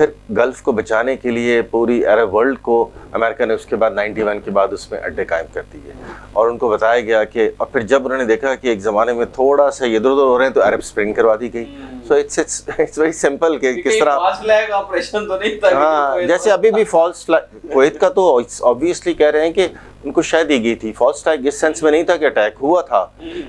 پھر گلف کو بچانے کے لیے پوری عرب ورلڈ کو امریکہ نے اس کے بعد 91 کے بعد اس میں اڈے قائم کر دیے اور ان کو بتایا گیا کہ اور پھر جب انہوں نے دیکھا کہ ایک زمانے میں تھوڑا سا ادھر ادھر ہو رہے ہیں تو عرب اسپرنگ کروا دی گئی. سو اٹس ویری سمپل کہ کس طرح آپریشن تو نہیں تھا. ہاں جیسے ابھی بھی فالس کویت کا تو آبویسلی کہہ رہے ہیں کہ ان کو شہ دی گئی تھی. فالس فلیگ اس سینس میں نہیں تھا کہ اٹیک ہوا تھا,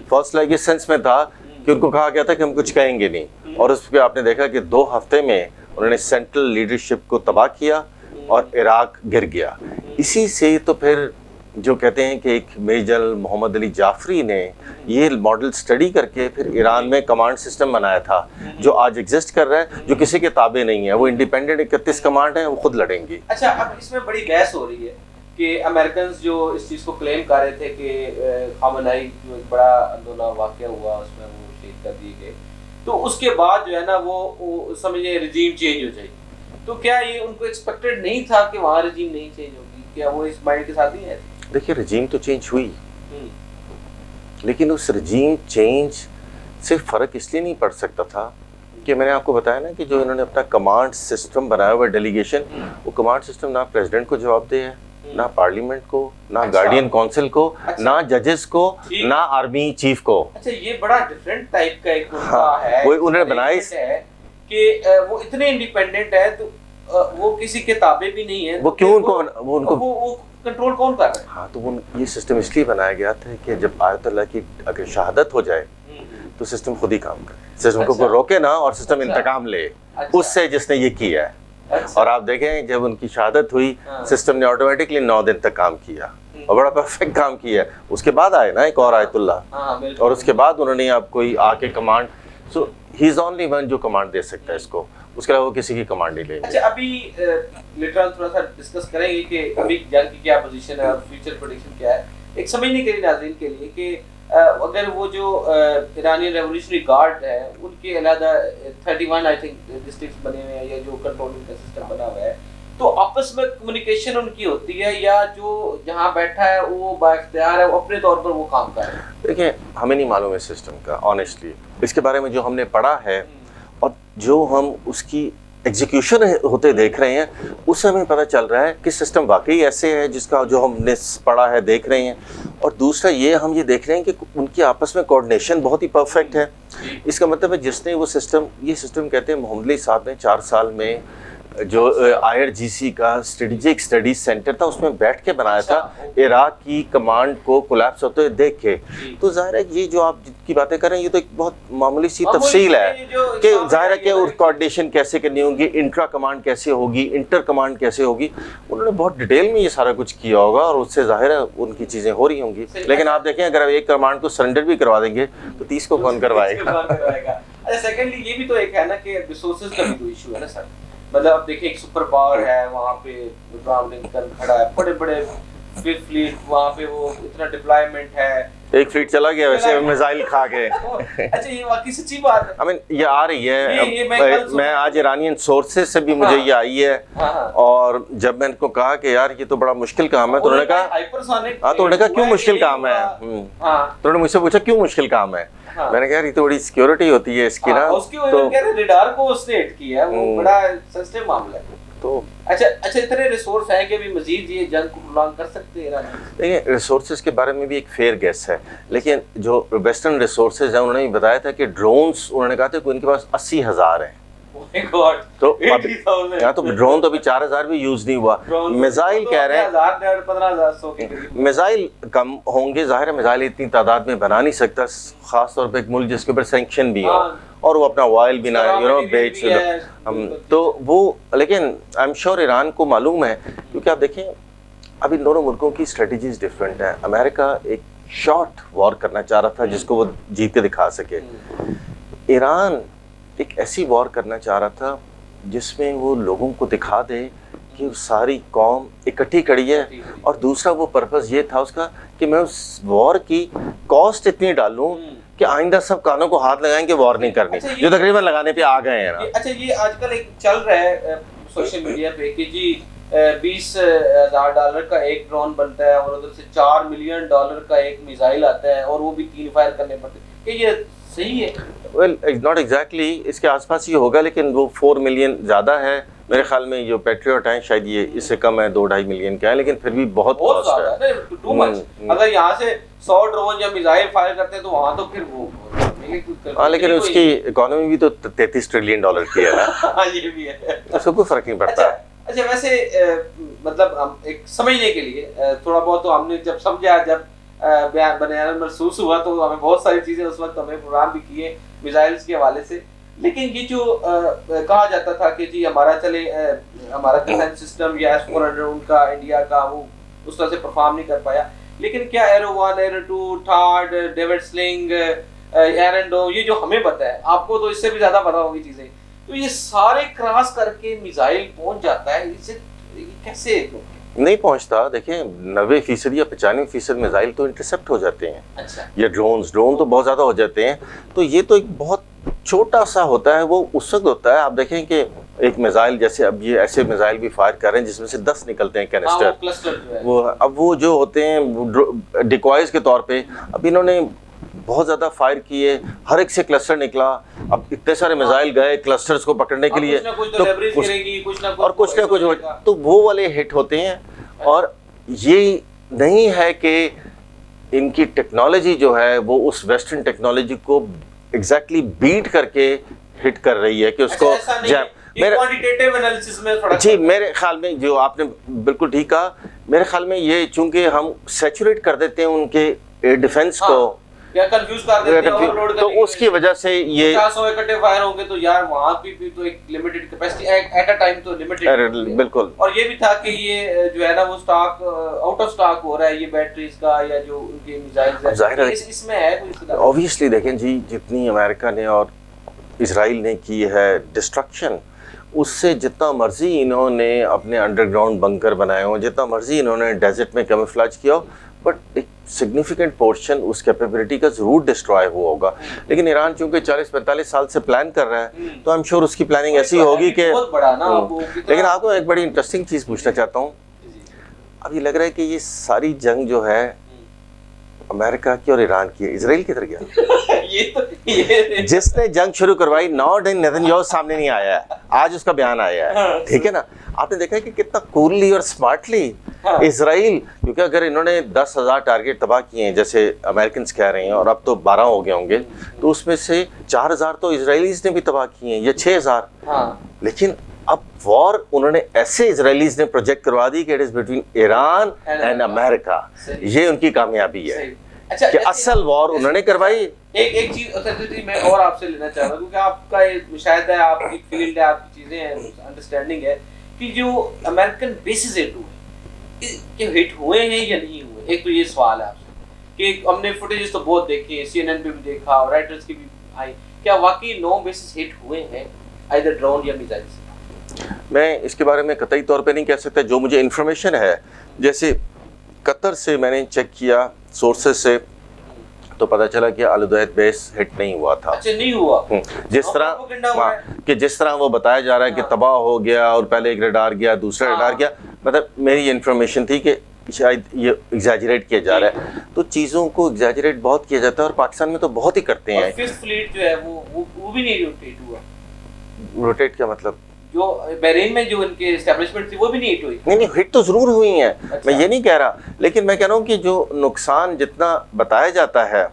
فالس فلیگ اس سینس میں تھا کہ ان کو کہا گیا تھا کہ ہم کچھ کہیں گے نہیں, اور اس پہ آپ نے دیکھا کہ 2 ہفتے میں انہوں نے سینٹرل لیڈرشپ کو تباہ کیا اور عراق گر گیا. اسی سے تو پھر جو کہتے ہیں کہ ایک میجر محمد علی جعفری نے یہ ماڈل سٹڈی کر کے پھر ایران میں کمانڈ سسٹم بنایا تھا جو آج ایگزسٹ کر رہا ہے, جو کسی کے تابع نہیں ہے. وہ انڈیپینڈنٹ 31 کمانڈ ہیں, وہ خود لڑیں گی. اچھا, اب اس میں بڑی بحث ہو رہی ہے کہ امریکنز جو اس چیز کو کلیم کر رہے تھے کہ خامنہئی جو ایک بڑا اندولہ واقعہ ہوا اس میں وہ شہید کر دیے گئے, تو اس کے بعد جو ہے نا وہ سمجھے رجیم چینج ہو جائے. تو کیا یہ ان کو ایکسپیکٹڈ نہیں تھا کہ وہاں رجیم نہیں چینج ہوگی؟ کیا وہ اس مائنڈ کے ساتھ نہیں ہے؟ دیکھیے رجیم تو چینج ہوئی, لیکن اس رجیم چینج سے فرق اس لیے نہیں پڑ سکتا تھا کہ میں نے آپ کو بتایا نا کہ جو انہوں نے اپنا کمانڈ سسٹم بنایا ہوا ڈیلیگیشن, وہ کمانڈ سسٹم نہ پریزیڈنٹ کو جواب دے ہے, نہ پارلیمنٹ کو, نہ گارڈین کونسل کو, نہ ججز کو, نہ آرمی چیف کو. اچھا, یہ بڑا ڈیفرنٹ ٹائپ کا ایک ہے. وہ انہوں نے بنائی کہ وہ اتنے انڈیپینڈنٹ ہے تو وہ کسی کے تابع بھی نہیں ہے. وہ کیوں ان کو کنٹرول کون کر رہا ہے؟ ہاں, تو وہ یہ سسٹم اس لیے بنایا گیا تھا کہ جب آیت اللہ کی اگر شہادت ہو جائے تو سسٹم خود ہی کام کرے, سسٹم کو روکے نا, اور سسٹم انتقام لے اس سے جس نے یہ کیا ہے. اور آپ دیکھیں جب ان کی شہادت ہوئی سسٹم نے آٹومیٹکلی 9 دن تک کام کیا اور بڑا پرفیکٹ کام کیا. اس کے بعد آئے نا ایک اور آیت اللہ, اور اس کے بعد انہوں نے آپ کوئی آ کے command, so he is only one جو کمانڈ دے سکتا ہے اس کو, اس کے علاوہ وہ کسی کی کمانڈ نہیں لے گا. اچھا, ابھی لیٹر تھوڑا سا ڈسکس کریں گے کہ ابھی جنگ کی کیا پوزیشن ہے اور فیوچر پریڈکشن کیا ہے. ایک سمجھنے کے لیے ناظرین کے لیے کہ اگر وہ جو ایرانی ریولیوشنری گارڈ ہے ان کے علیحدہ 31 آئی تھنک ڈسٹرکٹس بنے ہوئے ہیں یا جو کنٹرولنگ کا سسٹم بنا ہوا ہے, تو آپس میں کمیونیکیشن ان کی ہوتی ہے یا جو جہاں بیٹھا ہے وہ با اختیار ہے وہ اپنے طور پر وہ کام کر رہے ہیں؟ دیکھیں ہمیں نہیں معلوم ہے سسٹم کا آنیسٹلی, اس کے بارے میں جو ہم نے پڑھا ہے اور جو ہم اس کی ایگزیکیوشن ہوتے دیکھ رہے ہیں اس سے ہمیں پتہ چل رہا ہے کہ سسٹم واقعی ایسے ہے جس کا جو ہم نے پڑھا ہے دیکھ رہے ہیں. اور دوسرا یہ ہم یہ دیکھ رہے ہیں کہ ان کی آپس میں کوآرڈینیشن بہت ہی پرفیکٹ ہے. اس کا مطلب ہے جس نے وہ سسٹم, یہ سسٹم کہتے ہیں محمد علی صاحب نے 4 سال میں جو IRGC کا اسٹریٹجک اسٹڈیز سینٹر تھا اس میں بیٹھ کے بنایا تھا عراق کی کمانڈ کو کولیپس ہوتے ہوئے دیکھ کے. تو ظاہر ہے یہ جو آپ کی باتیں کر رہے ہیں یہ تو ایک بہت معمولی سی تفصیل ہے کہ ظاہر ہے کہ کوآرڈینیشن کیسے کرنی ہوگی, انٹرا کمانڈ کیسے ہوگی, انٹر کمانڈ کیسے ہوگی. انہوں نے بہت ڈیٹیل میں یہ سارا کچھ کیا ہوگا اور اس سے ظاہر ہے ان کی چیزیں ہو رہی ہوں گی. لیکن آپ دیکھیں اگر آپ ایک کمانڈ کو سرنڈر بھی کروا دیں گے تو 30 کو کون کروائے گا. اچھا, سیکنڈلی یہ بھی تو ایک ہے نا کہ ریسورسز کا بھی تو ایشو ہے نا سر. مطلب اب دیکھیں ایک سپر پاور ہے وہاں پہ, ابراہیم لنکن کھڑا ہے, بڑے بڑے فلیٹ وہاں پہ, وہ اتنا ڈپلائمنٹ ہے, ایک فلیٹ چلا گیا ویسے میزائل کھا کے. اچھا, یہ واقعی سچی بات ہے. I mean, یہ آ رہی ہے, میں آج ایرانین سورسز سے بھی مجھے یہ آئی ہے, اور جب میں ان کو کہا کہ یار یہ تو بڑا مشکل کام ہے تو انہوں نے کہا, ہاں تو انہوں نے کہا کیوں مشکل کام ہے, تو انہوں نے مجھ سے پوچھا کیوں مشکل کام ہے. میں نے کہا یہ تو بڑی سیکیورٹی ہوتی ہے اس کی نا, تو ریڈار کو اس نے ہٹ کیا ہے, وہ بڑا سینسٹیو معاملہ ہے. تو اچھا اتنے ریسورس ہیں کہ ابھی مزید یہ جنگ کو پرولانگ کر سکتے ہیں؟ دیکھیں ریسورسز کے بارے میں بھی ایک فیئر گیس ہے, لیکن جو ویسٹرن ریسورسز ہیں انہوں نے بتایا تھا کہ ڈرونز انہوں نے کہا تھا کہ ان کے پاس 80,000 ہیں. تو ڈرون تو ابھی 4,000 بھی یوز نہیں ہوا. میزائل کہہ رہے ہیں میزائل کم ہوں گے, ظاہر ہے میزائل اتنی تعداد میں بنا نہیں سکتا, خاص طور پہ ایک ملک جس کے اوپر سینکشن بھی ہو اور وہ اپنا وائل بھی نہ بیچ, تو وہ, لیکن آئی ایم شیور ایران کو معلوم ہے, کیونکہ آپ دیکھیں اب ان دونوں ملکوں کی اسٹریٹجیز ڈفرینٹ ہیں. امریکہ ایک شارٹ وار کرنا چاہ رہا تھا جس کو وہ جیت کے دکھا سکے. ایران ایک ایسی وار کرنا چاہ رہا تھا جس میں وہ لوگوں کو دکھا دے کہ ساری قوم اکٹھی کھڑی ہے, اور دوسرا وہ پرپس یہ تھا اس کا کہ میں اس وار کی کاسٹ اتنی ڈالوں کہ آئندہ سب کانوں کو ہاتھ لگائیں کہ وار نہیں کرنی, جو تقریباً لگانے پہ آ گئے ہیں نا. اچھا, یہ آج کل ایک چل رہا ہے سوشل میڈیا پہ کہ جی $20,000 کا ایک ڈرون بنتا ہے اور ادھر سے $4 ملین کا ایک میزائل آتا ہے اور وہ بھی 3 فائر کرنے پڑتے ہیں, کہ یہ صحیح ہے؟ ویل ناٹ ایگزیکٹلی, اس کے آس پاس ہی ہوگا, لیکن وہ 4 ملین زیادہ ہے میرے خیال میں جو پیٹریوٹ ہیں شاید یہ اس سے کم ہے 2-2.5 ملین کا ہے، لیکن پھر بھی بہت کاسٹ ہے. Too much. اگر یہاں سے 100 ڈرون یا میزائل فائر کرتے ہیں تو وہاں تو پھر وہ ہاں، لیکن اس کی اکانومی بھی تو $33 ٹریلین کی ہے نا. ہاں یہ بھی ہے، اس کو کوئی فرق نہیں پڑتا. اچھا ویسے مطلب ہم ایک سمجھنے کے لیے تھوڑا بہت تو ہم نے جب سمجھا، جب بیان محسوس ہوا تو ہمیں بہت ساری چیزیں اس وقت ہمیں پروگرام بھی کیے میزائلز کے حوالے سے. لیکن یہ جو کہا جاتا تھا کہ جی ہمارا چلے ہمارا ڈیفینس سسٹم یا S-400 ان کا انڈیا کا وہ اس طرح سے پرفارم نہیں کر پایا، لیکن کیا ایرو 1 ایرو 2 ٹھاڈ ڈیوڈ سلنگ ایرنڈو یہ جو ہمیں پتہ ہے، آپ کو تو اس سے بھی زیادہ پتہ ہوگی چیزیں، تو یہ سارے کراس کر کے میزائل پہنچ جاتا ہے، اسے کیسے نہیں پہنچتا؟ دیکھیں 90% یا 95% میزائل تو انٹرسپٹ ہو جاتے ہیں. اچھا. یا ڈرون تو بہت زیادہ ہو جاتے ہیں. تو یہ تو ایک بہت چھوٹا سا ہوتا ہے، وہ اس وقت ہوتا ہے آپ دیکھیں کہ ایک میزائل جیسے اب یہ ایسے میزائل بھی فائر کر رہے ہیں جس میں سے 10 نکلتے ہیں کینسٹر، وہ اب وہ جو ہوتے ہیں ڈیکوائز کے طور پہ، اب انہوں نے بہت زیادہ فائر کیے، ہر ایک سے کلسٹر نکلا، اب اتنے سارے میزائل گئے کلسٹرز کو پکڑنے کے لیے، اور کچھ نہ کچھ تو وہ والے ہٹ ہوتے ہیں. اور یہ نہیں ہے کہ ان کی ٹیکنالوجی جو ہے وہ اس ویسٹرن ٹیکنالوجی کو ایگزیکٹلی بیٹ کر کے ہٹ کر رہی ہے کہ اس کو جی میرے خیال میں جو آپ نے بالکل ٹھیک کہا. میرے خیال میں یہ چونکہ ہم سیچوریٹ کر دیتے ہیں ان کے ایئر ڈیفنس کو یا کنفیوز کر دیتے ہیں اوور لوڈ، تو اس کی وجہ سے یہ 400 اکٹھے فائر ہوں گے تو یار وہاں بھی تو ایک limited capacity at a time تو لمیٹڈ بالکل. اور یہ بھی تھا کہ یہ جو ہے نا وہ سٹاک آؤٹ آف سٹاک ہو رہا ہے یہ بیٹریز کا یا جو ان کے میزائلز ہیں، اس میں ہے کوئی اوبویسلی. دیکھیں جی جتنی امریکہ نے اور اسرائیل نے کی ہے ڈسٹرکشن، اس سے جتنا مرضی انہوں نے اپنے انڈر گراؤنڈ بنکر بنائے ہوں، جتنا مرضی انہوں نے ڈیزرٹ میں کیموفلیج کیا ہو، بٹ ایک سگنیفیکنٹ پورشن اس کیپیبلٹی کا ضرور ڈسٹرائے ہوا ہوگا. لیکن ایران چونکہ 40-45 سال سے پلان کر رہا ہے تو I'm sure اس کی پلاننگ ایسی ہوگی کہ لیکن آپ کو ایک بڑی انٹرسٹنگ چیز پوچھنا چاہتا ہوں. اب یہ لگ رہا ہے کہ یہ ساری جنگ جو ہے امریکہ کی اور ایران کی ہے، اسرائیل کی طرف گیا. جس نے جنگ شروع کروائی نیتنیاہو سامنے نہیں آیا ہے، آج اس کا بیان آیا ہے، ٹھیک ہے نا. آپ نے دیکھا کہ کتنا کوللی اور اسمارٹلی اسرائیل، کیونکہ اگر انہوں نے 10,000 ٹارگیٹ تباہ کیے ہیں جیسے امریکنز کہہ رہے ہیں اور اب تو 12 ہو گئے ہوں گے، تو اس میں سے 4,000 تو اسرائیلیز نے بھی تباہ کیے ہیں یا 6,000. لیکن اب وار انہوں نے ایسے اسرائیلیز نے پروجیکٹ کروا دی کہ it is between Iran and America. یہ ان کی کامیابی ہے کہ اصل وار انہوں نے کروائی. ایک چیز میں اور آپ سے لینا چاہ رہا ہوں کیونکہ آپ کا مشاہدہ ہے، آپ کی فیلڈ ہے، آپ کی چیزیں ہیں، انڈرسٹینڈنگ ہے کہ جو امریکن بیسز ہٹ ہوئے کہ ہٹ ہوئے ہیں یا نہیں ہوئے. ایک تو یہ سوال ہے آپ سے کہ ہم نے فوٹیجز تو بہت دیکھی، CNN پہ بھی دیکھا اور رائٹرز کی بھی آئی، کیا واقعی 9 بیسز ہٹ ہوئے ہیں ایدر ڈرون یا میزائل سے؟ میں اس کے بارے میں قطعی طور پہ نہیں کہہ سکتا. جو مجھے انفارمیشن ہے جیسے قطر سے میں نے چیک کیا سورسز سے تو پتہ چلا کہ الدویت بیس ہٹ نہیں ہوا تھا. اچھا نہیں ہوا جس طرح وہ بتایا جا رہا ہے کہ تباہ ہو گیا اور پہلے ایک ریڈار گیا دوسرا ریڈار گیا، مطلب میری انفارمیشن تھی کہ شاید یہ ایگزیجریٹ کیا جا رہا ہے. تو چیزوں کو ایگزیجریٹ بہت کیا جاتا ہے اور پاکستان میں تو بہت ہی کرتے ہیں. ففتھ فلیٹ جو ہے وہ بھی نہیں روٹیٹ ہوا. روٹیٹ کیا مطلب؟ جو بحرین میں جو ان کے اسٹیبلشمنٹ تھی وہ بھی نہیں ہٹ ہوئی. نہیں ہٹ تو ضرور ہوئی ہیں، میں یہ نہیں کہہ رہا، لیکن میں کہہ رہا ہوں کہ جو نقصان جتنا بتایا جاتا ہے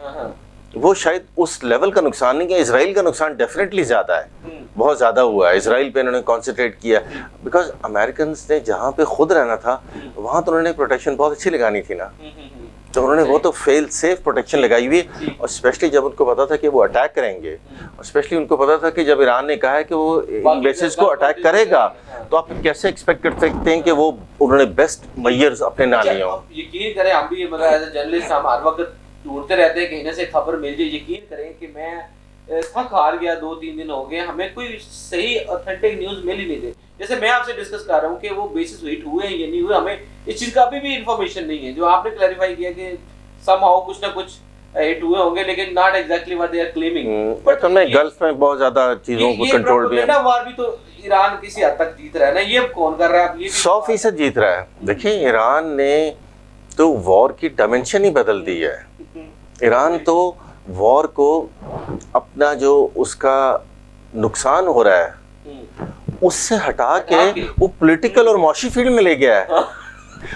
وہ شاید اس لیول کا نقصان نہیں. کہ اسرائیل کا نقصان ڈیفینیٹلی زیادہ ہے، بہت زیادہ ہوا ہے. اسرائیل پہ انہوں نے کانسنٹریٹ کیا بیکاز امریکنز نے جہاں پہ خود رہنا تھا وہاں تو انہوں نے پروٹیکشن بہت اچھی لگانی تھی نا، تو انہوں نے وہ تو فیل سیف پروٹیکشن لگائی ہوئی. اور اسپیشلی جب ان کو پتا تھا کہ وہ اٹیک کریں گے، اور اسپیشلی ان کو پتا تھا کہ جب ایران نے کہا ہے کہ وہ ان بیسز کو اٹیک کرے گا، تو آپ کیسے ایکسپیکٹ کر سکتے ہیں کہ وہ انہوں نے بیسٹ میئرز اپنے نہ لیے ہوں. یقین کریں ہم بھی مطلب ایز اے جرنلسٹ ہم ہر وقت ڈھونڈتے رہتے ہیں کہیں نہ سے خبر مل جائے. یقین کریں کہ میں تھک ہار گیا، 2-3 دن ہو گئے ہمیں کوئی صحیح اوتھینٹک نیوز مل ہی نہیں دے. جیسے میں آپ سے ڈسکس کر رہا ہوں کہ وہ بیسز ہٹ ہوئے ہیں یا نہیں ہوئے، ہمیں اس چیز کا ابھی بھی انفارمیشن نہیں ہے. جو آپ نے کلیریفائی کیا کہ سم ہاؤ کچھ نہ کچھ ہٹ ہوئے ہوں گے لیکن not exactly what they are claiming. But ہم نے گلف میں بہت زیادہ چیزوں کو کنٹرول بھی ہے. وار بھی تو ایران کسی حد تک جیت رہا ہے نا، یہ کون کر رہا ہے؟ 100% جیت رہا ہے. دیکھیں ایران نے تو وار کی ڈائمینشن ہی بدل دی ہے. ایران تو وار کو اپنا جو اس کا نقصان ہو رہا ہے اس سے ہٹا کے وہ پولیٹیکل اور معاشی فیلڈ میں لے گیا ہے.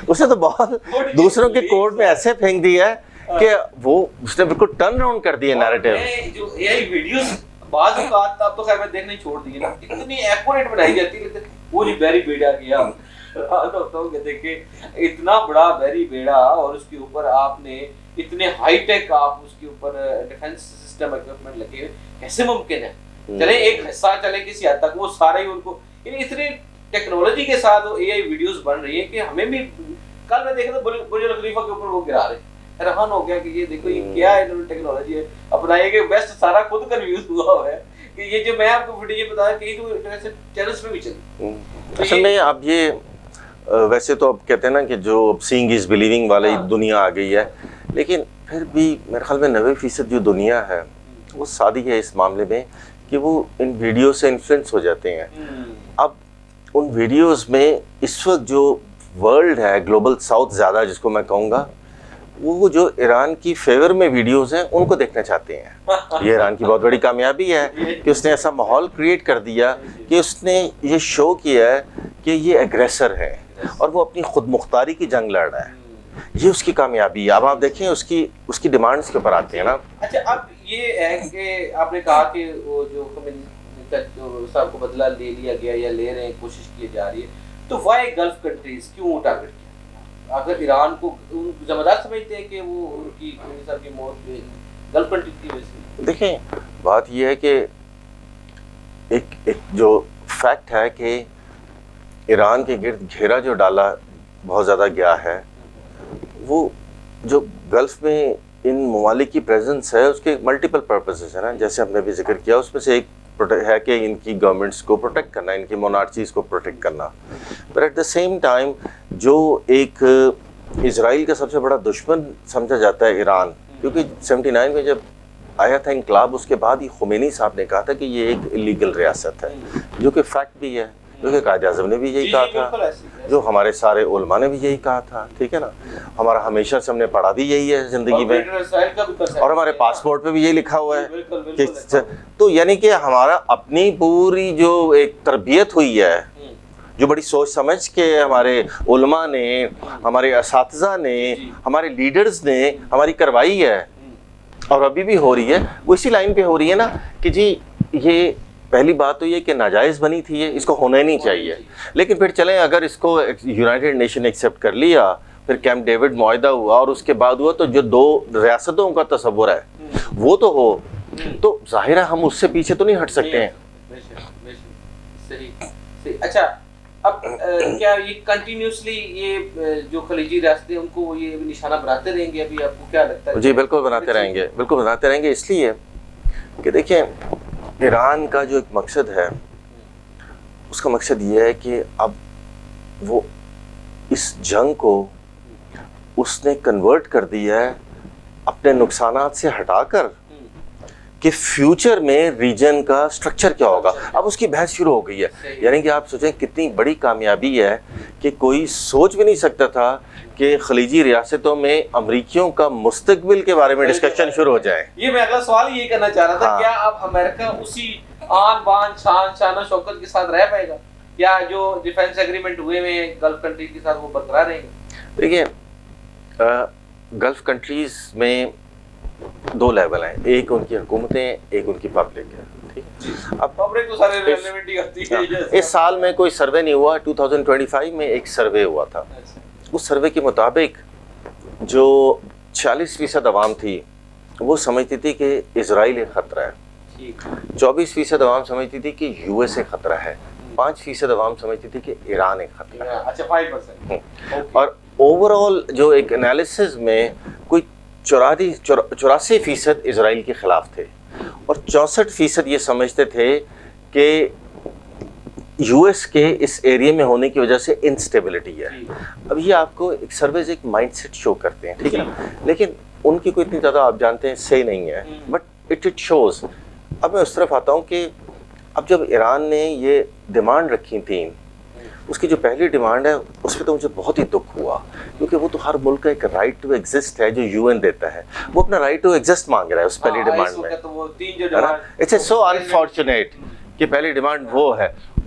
اسے تو بہت دوسروں کے کوڈ میں ایسے پھینک دیا ہے کہ وہ اس نے بالکل ٹرن راؤنڈ کر دیا نیریٹو. جو اے آئی ویڈیوز بعض اوقات اب تو خیر میں دیکھنا ہی چھوڑ دیے نا, اتنی ایکوریٹ بنائی جاتی ہے. وہ جی بیری بیڑا گیا ہوتا ہوں کہ دیکھیں اتنا بڑا بیری بیڑا اور اس کے اوپر آپ نے اتنے ہائی ٹیک آپ اس کے اوپر ڈیفنس سسٹم اکوپمنٹ لگے ہوئے, کیسے ممکن ہے؟ چلے ایک حصہ چلے کسی حد تک, وہ سارے ہی ان کو یعنی اتنی ٹیکنالوجی کے ساتھ وہ اے آئی ویڈیوز بن رہی ہے کہ ہمیں بھی کل میں دیکھا تھا برج خلیفہ کے اوپر وہ گرا رہے, حیران ہو گیا کہ یہ دیکھو یہ کیا ہے, انہوں نے ٹیکنالوجی ہے اپنائی کہ ویسٹ سارا خود کنفیوز ہوا ہوا ہے کہ یہ جو میں آپ کو ویڈیو بتایا کہیں تو ایسے چینلز پہ بھی چلی. اصل میں اب یہ ویسے تو اب کہتے ہیں نا کہ جو سینگ از بلیونگ والی دنیا آ گئی ہے, لیکن پھر بھی میرے خیال میں 90% جو دنیا ہے وہ سادی ہے اس معاملے میں کہ وہ ان ویڈیو سے انفلوئنس ہو جاتے ہیں. اب ان ویڈیوز میں اس وقت جو ورلڈ ہے گلوبل ساؤتھ زیادہ جس کو میں کہوں گا, وہ جو ایران کی فیور میں ویڈیوز ہیں ان کو دیکھنا چاہتے ہیں. یہ ایران کی بہت بڑی کامیابی ہے کہ اس نے ایسا ماحول کریٹ کر دیا کہ اس نے یہ شو کیا ہے کہ یہ ایگریسر ہے اور وہ اپنی خود مختاری کی جنگ لڑ رہا ہے. یہ اس کی کامیابی ہے. اب آپ دیکھیں اس کی ڈیمانڈس کے اوپر آتے ہیں نا. اچھا اب یہ ہے کہ آپ نے کہا کہ وہ جو صاحب کو بدلہ لے لیا گیا یا لے رہے ہیں, کوشش کی جا رہی ہے, تو وائی گلف کنٹریز کیوں ٹارگٹ کیا؟ اگر ایران کو ذمہ دار سمجھتے ہیں کہ وہ ان کی صاحب کی موت گلف کنٹری کی وجہ سے. دیکھیں بات یہ ہے کہ ایک جو فیکٹ ہے کہ ایران کے گرد گھیرا جو ڈالا بہت زیادہ گیا ہے, وہ جو گلف میں ان ممالک کی پریزنس ہے اس کے ملٹیپل پرپسز ہیں نا, جیسے ہم نے بھی ذکر کیا, اس میں سے ایک ہے کہ ان کی گورنمنٹس کو پروٹیکٹ کرنا, ان کی مونارچیز کو پروٹیکٹ کرنا. پر ایٹ دا سیم ٹائم جو ایک اسرائیل کا سب سے بڑا دشمن سمجھا جاتا ہے ایران, کیونکہ 79 میں جب آیا تھا انقلاب اس کے بعد ہی خمینی صاحب نے کہا تھا کہ یہ ایک الیگل ریاست ہے, جو کہ فیکٹ بھی ہے, جو کہ قائد اعظم نے بھی یہی کہا تھا, جو ہمارے سارے علماء نے بھی یہی کہا تھا. ٹھیک ہے نا, ہمارا ہمیشہ سے ہم نے پڑھا بھی یہی ہے زندگی میں, اور ہمارے پاسپورٹ پہ بھی یہی لکھا ہوا ہے کہ تو یعنی کہ ہمارا اپنی پوری جو ایک تربیت ہوئی ہے, جو بڑی سوچ سمجھ کے ہمارے علماء نے, ہمارے اساتذہ نے, ہمارے لیڈرز نے ہماری کروائی ہے اور ابھی بھی ہو رہی ہے, وہ اسی لائن پہ ہو رہی ہے نا کہ جی یہ پہلی بات تو یہ کہ ناجائز بنی تھی, یہ اس کو ہونا ہی نہیں چاہیے. لیکن پھر چلیں اگر اس کو یونائٹڈ نیشن ایکسیپٹ کر لیا, پھر کیمپ ڈیوڈ معاہدہ ہوا اور اس کے بعد ہوا, تو جو 2 ریاستوں کا تصور ہے وہ تو ہو, تو ظاہر ہے ہم اس سے پیچھے تو نہیں ہٹ سکتے ہیں. صحیح. اچھا اب کیا یہ کنٹینیوسلی یہ جو خلیجی ریاستیں ان کو یہ نشانہ بناتے رہیں گے, ابھی آپ کو کیا لگتا ہے؟ جی بالکل بناتے رہیں گے, بالکل بناتے رہیں گے. اس لیے کہ دیکھیں ایران کا جو ایک مقصد ہے, اس کا مقصد یہ ہے کہ اب وہ اس جنگ کو اس نے کنورٹ کر دیا ہے اپنے نقصانات سے ہٹا کر کہ فیوچر میں ریجن کا سٹرکچر کیا ہوگا. اب اس کی بحث شروع ہو گئی ہے. یعنی کہ آپ سوچیں کتنی بڑی کامیابی ہے کہ کوئی سوچ بھی نہیں سکتا تھا کہ خلیجی ریاستوں میں امریکیوں کا مستقبل کے بارے میں ڈسکشن شروع ہو جائے. یہ میں اگلا سوال یہ کرنا چاہ رہا تھا, کیا اب امریکہ اسی آن بان شان و شوکت کے ساتھ رہ پائے گا, یا جو ڈیفنس ایگریمنٹ ہوئے ہیں گلف کنٹری کے ساتھ وہ برقرار رہیں گے؟ دیکھیے گلف کنٹریز میں 2 لیول ہیں, ایک ان کی حکومتیں, ایک ان کی پبلک ہے. اب پبلک تو سارے ریلیونٹ ہی ہوتی ہے. اس سال میں کوئی سروے نہیں ہوا, 2025 میں ایک سروے ہوا تھا. اس سروے کے مطابق جو 40% عوام تھی وہ سمجھتی تھی کہ اسرائیل ایک خطرہ ہے, 24% عوام سمجھتی تھی کہ یو ایس اے خطرہ ہے, 5% عوام سمجھتی تھی کہ ایران ایک خطرہ ہے. اچھا 5%. اور اوور آل جو ایک انالیسز میں کوئی 84% اسرائیل کے خلاف تھے, اور 64% یہ سمجھتے تھے کہ یو ایس کے اس ایریے میں ہونے کی وجہ سے انسٹیبلٹی ہے. اب یہ آپ کو ایک سرویز ایک مائنڈ سیٹ شو کرتے ہیں, ٹھیک ہے نا, لیکن ان کی کوئی اتنی زیادہ آپ جانتے ہیں صحیح نہیں ہے, بٹ اٹ شوز. اب میں اس طرف آتا ہوں کہ اب جب ایران نے یہ ڈیمانڈ رکھی تھیں, اس کی جو پہلی ڈیمانڈ ہے اس پہ تو مجھے بہت ہی دکھ ہوا, کیونکہ وہ تو ہر ملک کا ایک رائٹ ٹو ایگزسٹ ہے جو یو این دیتا ہے, وہ اپنا رائٹ ٹو ایگزسٹ مانگ رہا ہے اس پہلی ڈیمانڈ میں. اٹس سو انفارچونیٹ کہ پہلی ڈیمانڈ وہ ہے,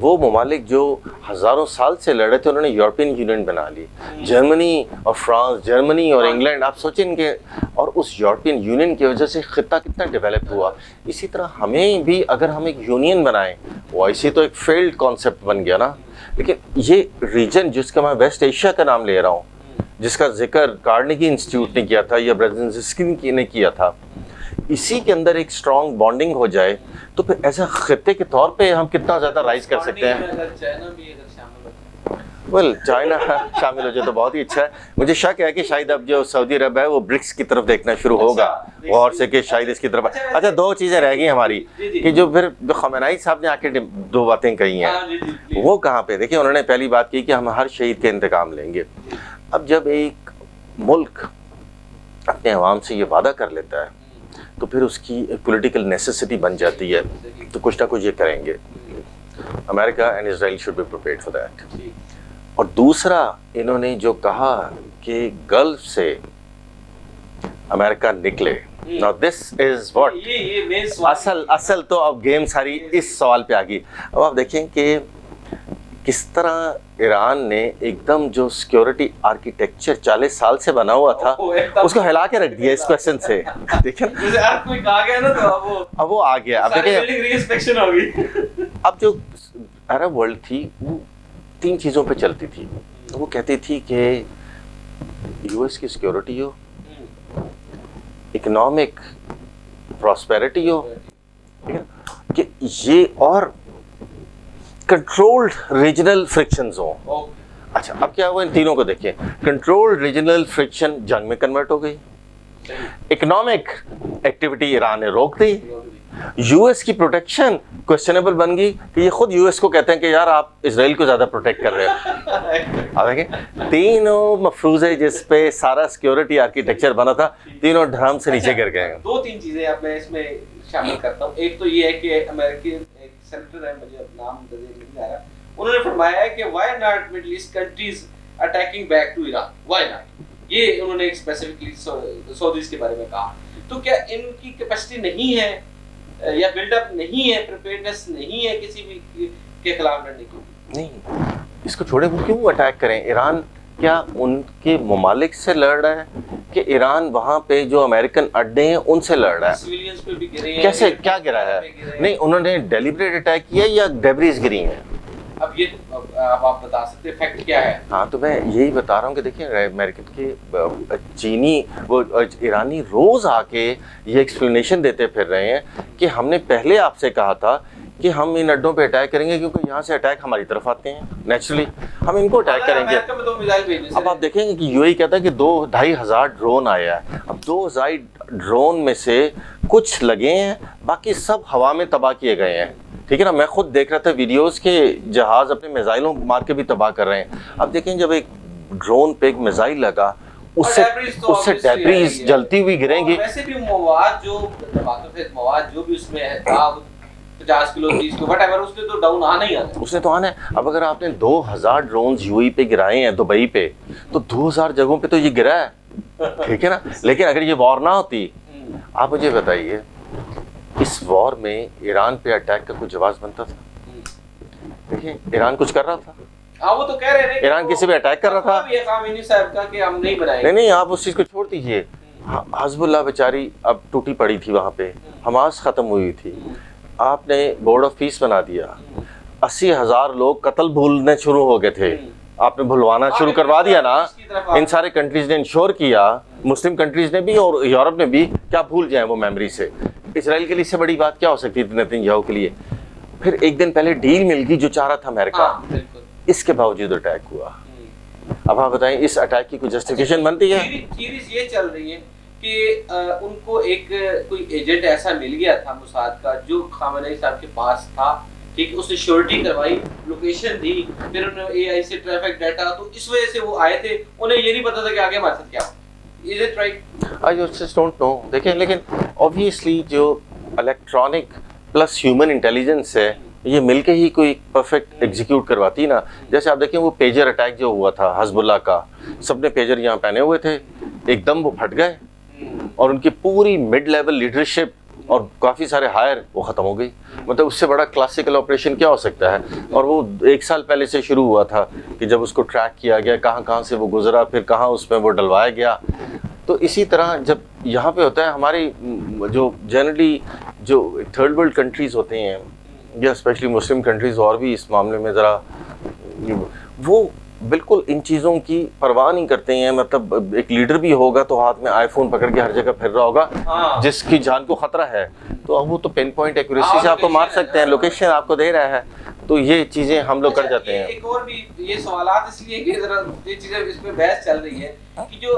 وہ ممالک جو ہزاروں سال سے لڑے تھے انہوں نے یورپین یونین بنا لی. جرمنی اور فرانس، جرمنی اور انگلینڈ، آپ سوچیں ان کے، اور اس یورپین یونین کی وجہ سے خطہ کتنا ڈیولپ ہوا. اسی طرح ہمیں بھی اگر ہم ایک یونین بنائیں، وہ ایسے تو ایک فیلڈ کانسیپٹ بن گیا نا، لیکن یہ ریجن جس کا میں ویسٹ ایشیا کا نام لے رہا ہوں، جس کا ذکر کارنیگی انسٹیٹیوٹ نے کیا تھا یا برزنسکی نے کیا تھا، اسی کے اندر ایک اسٹرانگ بانڈنگ ہو جائے تو پھر ایسا خطے کے طور پہ ہم کتنا زیادہ رائز کر سکتے ہیں. ویل چائنا شامل ہو جائے تو بہت ہی اچھا ہے. مجھے شک ہے کہ شاید اب جو سعودی عرب ہے وہ برکس کی طرف دیکھنا شروع ہوگا غور سے کہ شاید اس کی طرف. اچھا دو چیزیں رہ گئی ہماری کہ جو پھر خامنہئی صاحب نے آ کے دو باتیں کہی ہیں، وہ کہاں پہ دیکھیں انہوں نے پہلی بات کی کہ ہم ہر شہید کے انتقام لیں گے. اب جب ایک ملک اپنے عوام سے یہ وعدہ کر لیتا ہے تو پھر اس کی پولیٹیکل نیسیسٹی بن جاتی ہے تو کچھ نہ کچھ یہ کریں گے. America and Israel should be prepared for that. اور دوسرا انہوں نے جو کہا کہ گلف سے امریکہ نکلے، now this is what اصل تو اب گیم ساری اس سوال پہ آ گئی. اب آپ دیکھیں کہ کس طرح ایران نے ایک دم جو سیکیورٹی آرکیٹیکچر 40 سال سے بنا ہوا تھا اس کو ہلا کے رکھ دیا اس کویسچن سے. دیکھیں اب وہ آ گیا. اب دیکھیں اب جو عرب ورلڈ تھی وہ 3 چیزوں پہ چلتی تھی. وہ کہتی تھی کہ یو ایس کی سیکیورٹی ہو، اکنامک پراسپیرٹی ہو، کہ یہ اور کنٹرولڈ ریجنل فرکشنز ہوں. اچھا اب کیا ہوا ان تینوں کو دیکھیں. کنٹرولڈ ریجنل فرکشن جنگ میں کنورٹ ہو گئی، اکنامک ایکٹیویٹی ایران نے روک دی، یو ایس کی پروٹیکشن کوشچنیبل بن گئی کہ یہ خود یو ایس کو کہتے ہیں کہ یار آپ اسرائیل کو زیادہ پروٹیکٹ کر رہے ہو. آپ دیکھیں تینوں مفروضے جس پہ سارا سیکیورٹی آرکیٹیکچر بنا تھا تینوں ڈھرم سے نیچے گر گئے. 2-3 چیزیں اب میں اس میں شامل کرتا ہوں. ایک تو یہ ہے کہ امریکی ایک سینیٹر ہے، مجھے نام نہیں آ رہا، انہوں نے فرمایا ہے کہ why not Middle East countries attacking back to Iran, why not. یہ انہوں نے ایک اسپیسیفکلی سعودیز کے بارے میں کہا. تو کیا ان کی کیپیسٹی نہیں ہے یا بلڈ اپ نہیں ہے، پریپیئرنس نہیں ہے کسی بھی کے خلاف لڑنے کی؟ نہیں، اس کو چھوڑے وہ کیوں اٹیک کریں؟ ایران کیا ان کے ممالک سے لڑ رہا ہے کہ ایران وہاں پہ جو امریکن اڈے ہیں ان سے لڑ رہا ہے؟ سویلینز پہ بھی گرے ہیں. کیسے کیا گرا ہے؟ نہیں انہوں نے ڈیلیبریٹ اٹیک کیا یا ڈیبریز گری ہیں؟ اب یہ آپ بتا سکتے ہیں فیکٹ کیا ہے؟ ہاں تو میں یہی بتا رہا ہوں کہ دیکھیں امریکن کے چینی وہ ایرانی روز آ کے یہ ایکسپلینیشن دیتے پھر رہے ہیں کہ ہم نے پہلے آپ سے کہا تھا کہ ہم ان اڈوں پہ اٹیک کریں گے کیونکہ یہاں سے اٹیک ہماری طرف آتے ہیں نیچرلی، ہم ان کو اٹیک کریں گے. اب آپ دیکھیں گے کہ یو اے کہتا ہے کہ 2-2.5 ہزار ڈرون آیا ہے. اب 2,000 ڈرون میں سے کچھ لگے ہیں، باقی سب ہوا میں تباہ کیے گئے ہیں. ٹھیک ہے نا، میں خود دیکھ رہا تھا ویڈیوز کے جہاز اپنے میزائلوں مار کے بھی تباہ کر رہے ہیں. اب دیکھیں جب ایک ڈرون پہ ایک میزائل لگا اس سے ڈیبریز جلتی ہوئی گریں گی. ویسے بھی مواد جو بھی اس میں ہے 50 کلو 30 کلو وٹ ایور، اس نے تو ڈاؤن آنا ہی آنا ہے. اس نے تو آنا ہے. اب اگر آپ نے 2,000 ڈرونز یو ای پہ گرائے ہیں دبئی پہ تو 2,000 جگہوں پہ تو یہ گرا ہے. ٹھیک ہے نا، لیکن اگر یہ وار نہ ہوتی، آپ مجھے بتائیے اس وار میں ایران پہ اٹیک کا کوئی جواز بنتا تھا؟ دیکھیں ایران کچھ کر رہا تھا. ہاں وہ تو کہہ رہے ہیں ایران کسی پہ اٹیک کر رہا تھا. یہ خامنہئی صاحب کا کہ ہم نہیں بنائیں گے. نہیں آپ اس چیز کو چھوڑ دیجیے. حزب اللہ بیچاری اب ٹوٹی پڑی تھی وہاں پہ، حماس ختم ہوئی تھی، آپ نے بورڈ آف پیس بنا دیا. 80,000 لوگ قتل بھولنے شروع ہو گئے تھے، آپ نے بھلوانا شروع کروا دیا نا. ان سارے کنٹریز نے انشور کیا، مسلم کنٹریز نے بھی اور یورپ نے بھی، کیا بھول جائیں وہ میموری سے. اسرائیل کے لیے اس سے بڑی بات کیا ہو سکتی تھی نتنیاہو کے لیے؟ پھر ایک دن پہلے ڈیل مل گئی جو چاہ رہا تھا امریکہ، اس کے باوجود اٹیک ہوا. اب آپ بتائیں اس اٹیک کی کوئی جسٹیفیکیشن بنتی ہے؟ تھیریز یہ چل رہی ہے کہ ان کو ایک کوئی ایجنٹ ایسا مل گیا تھا موساد کا جو خامنہئی صاحب کے پاس تھا، ٹھیک، اس نے شیورٹی کروائی، لوکیشن دی، پھر انہوں نے اے آئی سے ٹریفک ڈیٹا، تو اس وجہ سے وہ آئے تھے. انہیں یہ نہیں پتا تھا کہ آگے ہمارے ساتھ کیا ہو. Is it right? I just don't know. دیکھیں لیکن obviously جو الیکٹرانک پلس ہیومن انٹیلیجنس ہے یہ مل کے ہی کوئی پرفیکٹ ایگزیکیوٹ کرواتی نا. جیسے آپ دیکھیں وہ پیجر اٹیک جو ہوا تھا حزب اللہ کا، سب نے پیجر یہاں پہنے ہوئے تھے، ایک دم وہ پھٹ گئے اور ان کی پوری مڈ لیول لیڈرشپ اور کافی سارے ہائر وہ ختم ہو گئی. مطلب اس سے بڑا کلاسیکل آپریشن کیا ہو سکتا ہے؟ اور وہ 1 سال پہلے سے شروع ہوا تھا کہ جب اس کو ٹریک کیا گیا کہاں کہاں سے وہ گزرا، پھر کہاں اس میں وہ ڈلوایا گیا. تو اسی طرح جب یہاں پہ ہوتا ہے ہماری جو جنرلی جو تھرڈ ورلڈ کنٹریز ہوتے ہیں یا اسپیشلی مسلم کنٹریز اور بھی اس معاملے میں ذرا وہ بالکل ان چیزوں کی پرواہ نہیں کرتے ہیں. مطلب ایک لیڈر بھی ہوگا تو ہاتھ میں آئی فون پکڑ کے ہر جگہ پھر رہا ہوگا جس کی جان کو خطرہ ہے، تو وہ تو پن پوائنٹ ایکوریسی سے آپ کو مار سکتے ہیں، لوکیشن آپ کو دے رہا ہے. تو یہ چیزیں ہم لوگ کر جاتے ہیں. ایک اور بھی یہ سوالات اس لیے کہ ذرا یہ چیزیں اس پہ بحث چل رہی ہے کہ جو